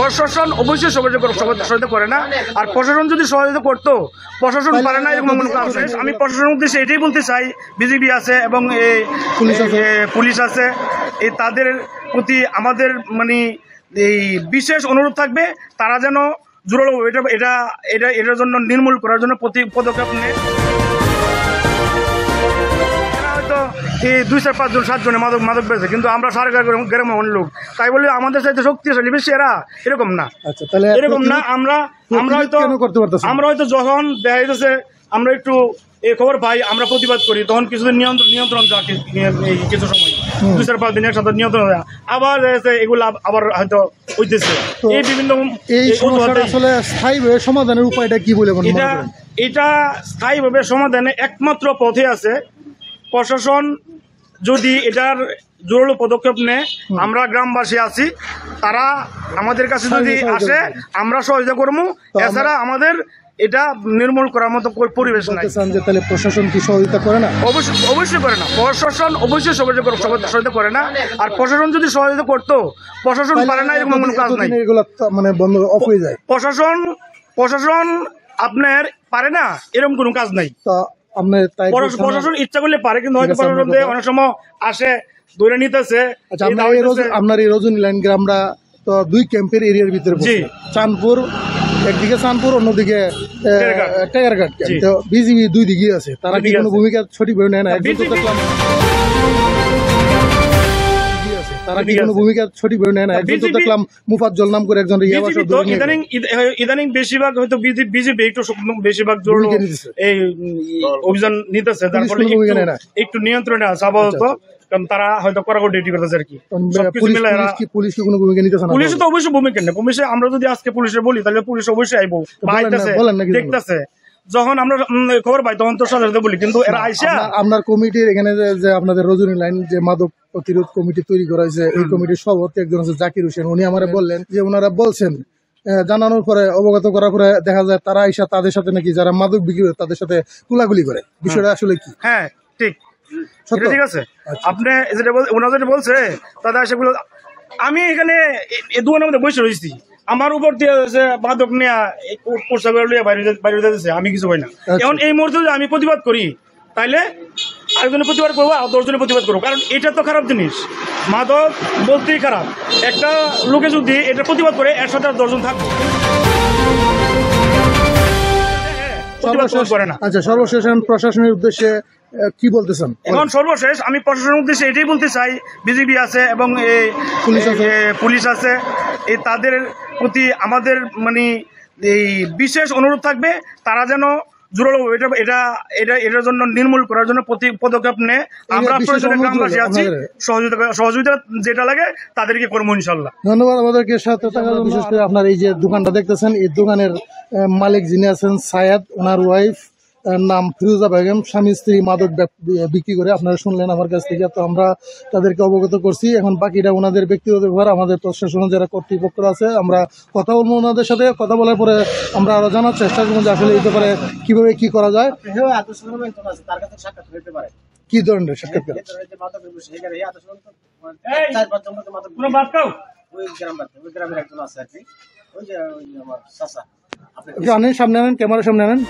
প্রশাসন অবশ্যই সহযোগিতা করে না। আর প্রশাসন যদি সহযোগিতা করতো, প্রশাসন পারে না এরকম কোনো কাজ। আমি প্রশাসনের উদ্দেশ্যে এটাই বলতে চাই, বিজেপি আছে এবং পুলিশ আছে, এই তাদের প্রতি আমাদের মানে এই বিশেষ অনুরোধ থাকবে, তারা যেন জোরালো এটার জন্য নির্মূল করার জন্য পদক্ষেপ নেয়। এই 2-4-5 জন 7 জনে মাদক পেয়েছে, কিন্তু আমরা সারা গ্রামের লোক, তাই বলে আমাদের সাথে শক্তিশালী বেশি এরা এরকম না। এরকম না, আমরা হয়তো যখন দেখা যাচ্ছে আমরা একটু এই খবর পাই, আমরা প্রতিবাদ করি, তখন কিছুদিন নিয়ন্ত্রণ কিছু সময় 2-4-5 দিন একসাথে নিয়ন্ত্রণ হয়, আবার এগুলো আবার হয়তো হইতেছে। এই বিভিন্ন স্থায়ীভাবে সমাধানের উপায়টা কি বলে এটা স্থায়ীভাবে সমাধানে একমাত্র পথে আছে, প্রশাসন যদি এটার জোরালো পদক্ষেপ নেয়, আমরা গ্রামবাসী আছি, তারা আমাদের কাছে যদি আসে আমরা সহযোগিতা করবো। এছাড়া আমাদের এটা নির্মূল করার মতো পরিবেশ নাই। তাহলে প্রশাসন কি সহযোগিতা করে না? অবশ্যই করে না, প্রশাসন অবশ্যই সহযোগিতা করে না। আর প্রশাসন যদি সহযোগিতা করতো, প্রশাসন পারে না এরকম কোনো কাজ নাই। এগুলো মানে বন্ধ অফ হয়ে যায়। প্রশাসন আপনার পারে না এরকম কোনো কাজ নাই। প্রশাসন ইচ্ছা করলে পারে, কিন্তু হয়তো প্রশাসন অনেক সময় আসে ধরে নিতেছে। আপনার এই রজনী লাইন গ্রামরা তো 2 ক্যাম্পের এরিয়ার ভিতরে, চাঁদপুর একদিকে, চাঁদপুর অন্যদিকে টেকারঘাট। তো বিজিবি 2 দিকে আছে, তারা কি কোনো ভূমিকা সঠিকভাবে নেয় না? তারা কি কোনো ভূমিকা সঠিকভাবে নেয় না? একজন তো দেখলাম মুফাজ্জল নাম করে একজন ইদানিং বেশিরভাগ হয়তো বিজেপি একটু বেশিরভাগ এই অভিযান নিতেছে, যার ফলে একটু নিয়ন্ত্রণে আছে আপাতত, কারণ তারা হয়তো কড়াকড়ি ডিউটি করতেছে আর কি। পুলিশ কি কোনো ভূমিকা নিতেছে না? পুলিশ তো অবশ্যই ভূমিকা নেই। পুলিশে আমরা যদি আজকে পুলিশে বলি, তাহলে পুলিশ অবশ্যই আইবো, দেখতেছে। যখন আমরা খবর পাই তখন তো সাধারণত বলি, কিন্তু এরা আইসা আপনার কমিটির এখানে যে আপনাদের রজনী লাইন যে মাদক প্রতিরোধ কমিটি তৈরি করা হয়েছে, এই কমিটির সভাপতি একজন আছে জাকির হোসেন, উনি আমার বললেন যে ওনারা বলছেন, জানানোর পরে অবগত করার পরে দেখা যায় তারা আইসা তাদের সাথে নাকি যারা মাদক বিক্রি করে তাদের সাথে কুলাগুলি করে। বিষয়টা আসলে কি? হ্যাঁ ঠিক ঠিক আছে। আপনি ওনারা যেটা বলছে তাদের সেগুলো, আমি এখানে এই দোকানের মধ্যে বসে রয়েছি, আমার উপর দিয়ে মাদক নিয়ে বাইরে যাচ্ছে, আমি কিছু হয় না। এখন এই মুহূর্তে যদি আমি প্রতিবাদ করি, তাইলে আরেকজনের প্রতিবাদ করবো আর 10 জনের প্রতিবাদ করবো, কারণ এটা তো খারাপ জিনিস। মাদক বলতেই খারাপ। একটা লোকে যদি এটা প্রতিবাদ করে, এর সাথে আর 10 জন থাকবে। আচ্ছা, সর্বশেষ প্রশাসনের উদ্দেশ্যে কি বলতেছেন? এখন সর্বশেষ আমি প্রশাসনের উদ্দেশ্যে এটাই বলতে চাই, বিজেপি আছে এবং পুলিশ আছে, এই তাদের প্রতি আমাদের মানে এই বিশেষ অনুরোধ থাকবে, তারা যেন জোরালো এটার জন্য নির্মূল করার জন্য পদক্ষেপ নেয়। আমরা গ্রামবাসী আছি, সহযোগিতা যেটা লাগে তাদেরকে করবো ইনশাল্লাহ। ধন্যবাদ আমাদেরকে সাথে থাকার জন্য। বিশেষ করে আপনার এই যে দোকানটা দেখতেছেন, এই দোকানের মালিক যিনি আছেন সায়াদ, ওনার ওয়াইফ নাম ফিরোজা বেগম, স্বামী স্ত্রী মাদক বিক্রি করে, আপনারা শুনলেন আমার কাছ থেকে। তো আমরা তাদেরকে অবগত করছি, এখন বাকিটা ওনাদের ব্যক্তিগত ব্যাপার। আমাদের প্রশাসন যারা কর্তৃপক্ষ আছে, আমরা কথা বলবো ওনাদের সাথে। কথা বলার পরে আমরা আরো জানার চেষ্টা করবো যে আসলে এই ব্যাপারে কিভাবে কি করা যায়। কি ধরনের সাক্ষাৎকার? আনেন, সামনে আনেন, ক্যামেরার সামনে আনেন।